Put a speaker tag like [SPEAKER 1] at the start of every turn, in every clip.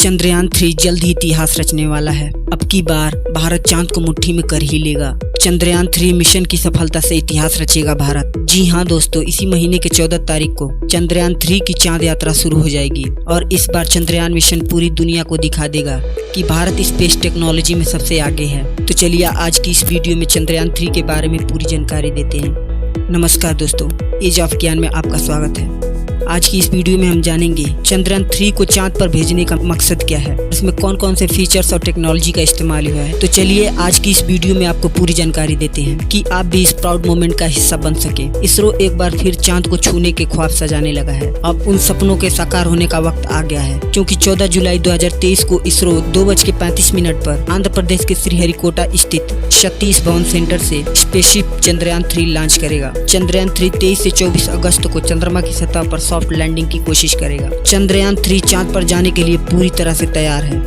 [SPEAKER 1] चंद्रयान 3 जल्द ही इतिहास रचने वाला है। अब की बार भारत चांद को मुट्ठी में कर ही लेगा। चंद्रयान 3 मिशन की सफलता से इतिहास रचेगा भारत। जी हाँ दोस्तों, इसी महीने के 14 तारीख को चंद्रयान 3 की चांद यात्रा शुरू हो जाएगी और इस बार चंद्रयान मिशन पूरी दुनिया को दिखा देगा कि भारत स्पेस टेक्नोलॉजी में सबसे आगे है। तो चलिए आज की इस वीडियो में चंद्रयान 3 के बारे में पूरी जानकारी देते हैं। नमस्कार दोस्तों, एज ऑफ ज्ञान में आपका स्वागत है। आज की इस वीडियो में हम जानेंगे चंद्रयान 3 को चांद पर भेजने का मकसद क्या है, इसमें कौन कौन से फीचर्स और टेक्नोलॉजी का इस्तेमाल हुआ है। तो चलिए आज की इस वीडियो में आपको पूरी जानकारी देते हैं कि आप भी इस प्राउड मोमेंट का हिस्सा बन सके। इसरो एक बार फिर चांद को छूने के ख्वाब सजाने लगा है। अब उन सपनों के साकार होने का वक्त आ गया है, क्योंकि 14 जुलाई 2023 को इसरो 2:35 पर आंध्र प्रदेश के श्रीहरिकोटा स्थित सतीश धवन सेंटर से स्पेसशिप चंद्रयान 3 लॉन्च करेगा। चंद्रयान 3 23 से 24 अगस्त को चंद्रमा की सतह पर सॉफ्ट लैंडिंग की कोशिश करेगा। चंद्रयान 3 चांद पर जाने के लिए पूरी तरह से तैयार है।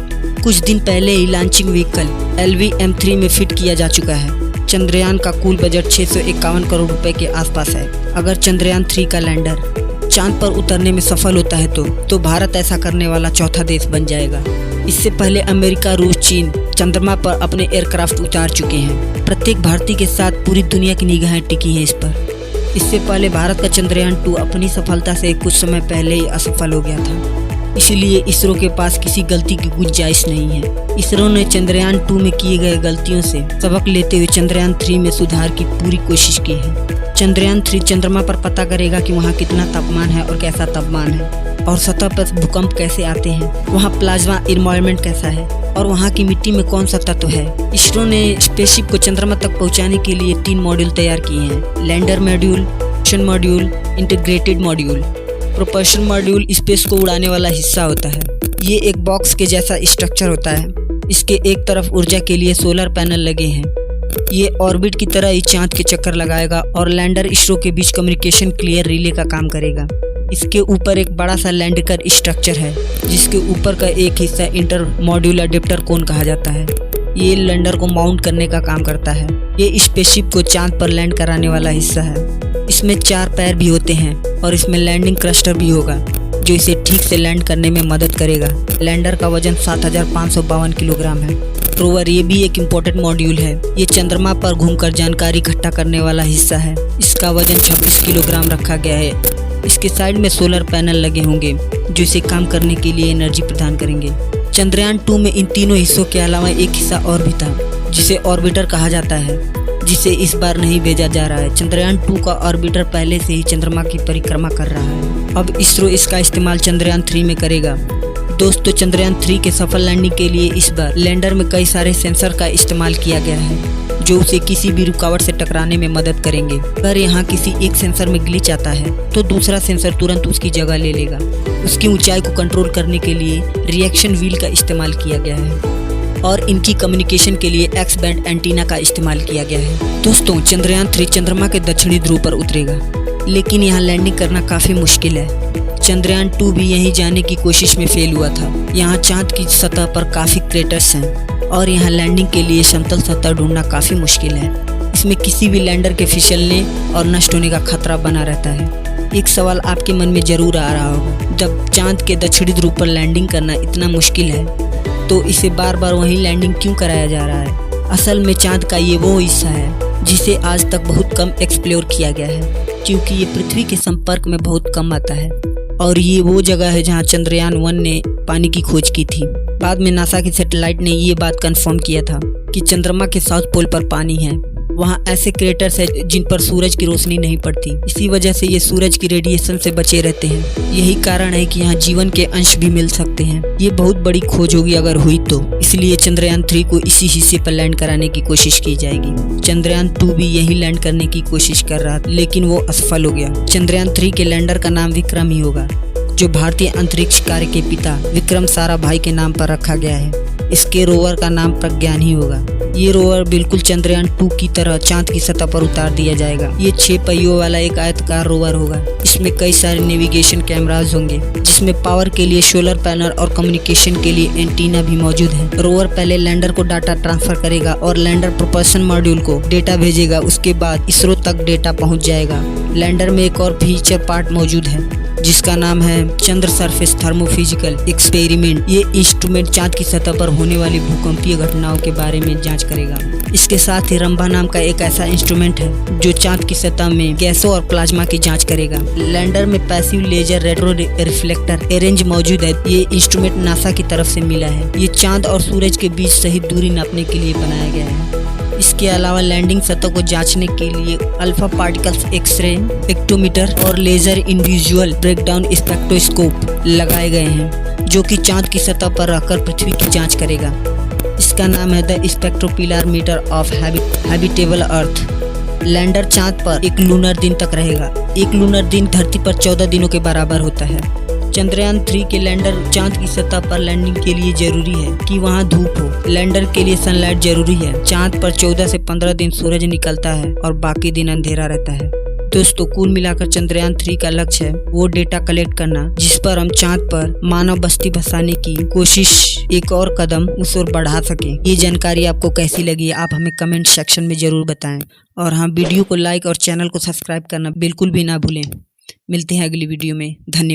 [SPEAKER 1] कुछ दिन पहले ही लॉन्चिंग व्हीकल LVM-3 में फिट किया जा चुका है। चंद्रयान का कुल बजट 651 करोड़ रुपए के आसपास है। अगर चंद्रयान 3 का लैंडर चांद पर उतरने में सफल होता है तो भारत ऐसा करने वाला चौथा देश बन जाएगा। इससे पहले अमेरिका, रूस, चीन चंद्रमा पर अपने एयरक्राफ्ट उतार चुके हैं। प्रत्येक भारतीय के साथ पूरी दुनिया की निगाहें टिकी हैं इस पर। इससे पहले भारत का चंद्रयान 2 अपनी सफलता से कुछ समय पहले ही असफल हो गया था, इसलिए इसरो के पास किसी गलती की गुंजाइश नहीं है। इसरो ने चंद्रयान 2 में किए गए गलतियों से सबक लेते हुए चंद्रयान 3 में सुधार की पूरी कोशिश की है। चंद्रयान 3 चंद्रमा पर पता करेगा कि वहाँ कितना तापमान है और कैसा तापमान है, और सतह पर भूकंप कैसे आते हैं, वहाँ प्लाज्मा एनवायरनमेंट कैसा है और वहाँ की मिट्टी में कौन सा तत्व है। इसरो ने स्पेसशिप को चंद्रमा तक पहुँचाने के लिए 3 मॉड्यूल तैयार किए हैं: lander module, propulsion module, integrated module. Propulsion module space को उड़ाने वाला हिस्सा होता है। ये एक बॉक्स के जैसा स्ट्रक्चर होता है। इसके एक तरफ ऊर्जा के लिए सोलर पैनल लगे हैं। ये ऑर्बिट की तरह ही चांद के चक्कर लगाएगा और लैंडर इसरो के बीच कम्युनिकेशन क्लियर रिले का काम करेगा। इसके ऊपर एक बड़ा सा लैंडर स्ट्रक्चर है, जिसके ऊपर का एक हिस्सा इंटर मॉड्यूल अडेप्टर कोन कहा जाता है। ये लैंडर को माउंट करने का काम करता है। ये स्पेसशिप को चांद पर लैंड कराने वाला हिस्सा है। इसमें 4 पैर भी होते हैं और इसमें लैंडिंग क्लस्टर भी होगा, जो इसे ठीक से लैंड करने में मदद करेगा। लैंडर का वजन 7552 किलोग्राम है। रोवर ये भी एक इम्पोर्टेंट मॉड्यूल है। ये चंद्रमा पर घूमकर जानकारी इकट्ठा करने वाला हिस्सा है। इसका वजन 26 किलोग्राम रखा गया है। इसके साइड में सोलर पैनल लगे होंगे, जो इसे काम करने के लिए एनर्जी प्रदान करेंगे। चंद्रयान 2 में इन तीनों हिस्सों के अलावा एक हिस्सा और भी था, जिसे ऑर्बिटर कहा जाता है, जिसे इस बार नहीं भेजा जा रहा है। चंद्रयान 2 का ऑर्बिटर पहले से ही चंद्रमा की परिक्रमा कर रहा है। अब इसरो इसका इस्तेमाल चंद्रयान 3 में करेगा। दोस्तों, चंद्रयान 3 के सफल लैंडिंग के लिए इस बार लैंडर में कई सारे सेंसर का इस्तेमाल किया गया है, जो उसे किसी भी रुकावट से टकराने में मदद करेंगे। अगर यहाँ किसी एक सेंसर में ग्लिच आता है तो दूसरा सेंसर तुरंत उसकी जगह ले लेगा। उसकी ऊंचाई को कंट्रोल करने के लिए रिएक्शन व्हील का इस्तेमाल किया गया है और इनकी कम्युनिकेशन के लिए एक्स बैंड एंटीना का इस्तेमाल किया गया है। दोस्तों, चंद्रयान 3 चंद्रमा के दक्षिणी ध्रुव पर उतरेगा, लेकिन यहाँ लैंडिंग करना काफी मुश्किल है। चंद्रयान 2 भी यहीं जाने की कोशिश में फेल हुआ था। यहाँ चांद की सतह पर काफी क्रेटर्स हैं और यहाँ लैंडिंग के लिए समतल सतह ढूंढना काफी मुश्किल है। इसमें किसी भी लैंडर के फिसलने और नष्ट होने का खतरा बना रहता है। एक सवाल आपके मन में जरूर आ रहा होगा, जब चांद के दक्षिणी ध्रुव पर लैंडिंग करना इतना मुश्किल है तो इसे बार बार वहीं लैंडिंग क्यों कराया जा रहा है। असल में चांद का ये वो हिस्सा है जिसे आज तक बहुत कम एक्सप्लोर किया गया है, क्योंकि ये पृथ्वी के संपर्क में बहुत कम आता है। और ये वो जगह है जहाँ चंद्रयान 1 ने पानी की खोज की थी। बाद में नासा की सैटेलाइट ने ये बात कंफर्म किया था कि चंद्रमा के साउथ पोल पर पानी है। वहाँ ऐसे क्रेटर्स है जिन पर सूरज की रोशनी नहीं पड़ती। इसी वजह से ये सूरज की रेडिएशन से बचे रहते हैं। यही कारण है कि यहाँ जीवन के अंश भी मिल सकते हैं। ये बहुत बड़ी खोज होगी अगर हुई तो, इसलिए चंद्रयान 3 को इसी हिस्से पर लैंड कराने की कोशिश की जाएगी। चंद्रयान 2 भी यही लैंड करने की कोशिश कर रहा था, लेकिन वो असफल हो गया। चंद्रयान 3 के लैंडर का नाम विक्रम ही होगा, जो भारतीय अंतरिक्ष कार्य के पिता विक्रम साराभाई के नाम पर रखा गया है। इसके रोवर का नाम प्रज्ञान ही होगा। ये रोवर बिल्कुल चंद्रयान 2 की तरह चांद की सतह पर उतार दिया जाएगा। ये 6 पहियों वाला एक आयताकार रोवर होगा। इसमें कई सारे नेविगेशन कैमराज होंगे, जिसमें पावर के लिए सोलर पैनल और कम्युनिकेशन के लिए एंटीना भी मौजूद है। रोवर पहले लैंडर को डाटा ट्रांसफर करेगा और लैंडर प्रोपल्शन मॉड्यूल को डेटा भेजेगा। उसके बाद इसरो तक डेटा पहुंच जाएगा। लैंडर में एक और फीचर पार्ट मौजूद है, जिसका नाम है चंद्र सरफेस थर्मोफिजिकल एक्सपेरिमेंट। ये इंस्ट्रूमेंट चांद की सतह पर होने वाली भूकंपीय घटनाओं के बारे में जांच करेगा। इसके साथ ही रंभा नाम का एक ऐसा इंस्ट्रूमेंट है जो चांद की सतह में गैसों और प्लाज्मा की जांच करेगा। लैंडर में passive laser retro reflector arrange मौजूद है। ये इंस्ट्रूमेंट नासा की तरफ से मिला है। ये चांद और सूरज के बीच सही दूरी नापने के लिए बनाया गया है। इसके अलावा लैंडिंग सतह को जांचने के लिए अल्फा पार्टिकल्स एक्सरे स्पेक्ट्रोमीटर और लेजर इंडिविजुअल ब्रेकडाउन स्पेक्ट्रोस्कोप लगाए गए हैं, जो कि चांद की सतह पर रहकर पृथ्वी की जांच करेगा। इसका नाम है the spectropolarimeter of habitable earth. Lander चांद पर एक लूनर दिन तक रहेगा। एक लूनर दिन धरती पर 14 दिनों के बराबर होता है। चंद्रयान 3 के लैंडर चांद की सतह पर लैंडिंग के लिए जरूरी है कि वहां धूप हो। लैंडर के लिए सनलाइट जरूरी है। चांद पर 14 से 15 दिन सूरज निकलता है और बाकी दिन अंधेरा रहता है। दोस्तों, कुल मिलाकर चंद्रयान 3 का लक्ष्य है वो डेटा कलेक्ट करना जिस पर हम चांद पर मानव बस्ती बसाने की कोशिश एक और कदम उस ओर बढ़ा सके। ये जानकारी आपको कैसी लगी आप हमें कमेंट सेक्शन में जरूर बताएं। और हाँ, वीडियो को लाइक और चैनल को सब्सक्राइब करना बिल्कुल भी ना भूलें। मिलते हैं अगली वीडियो में। धन्यवाद।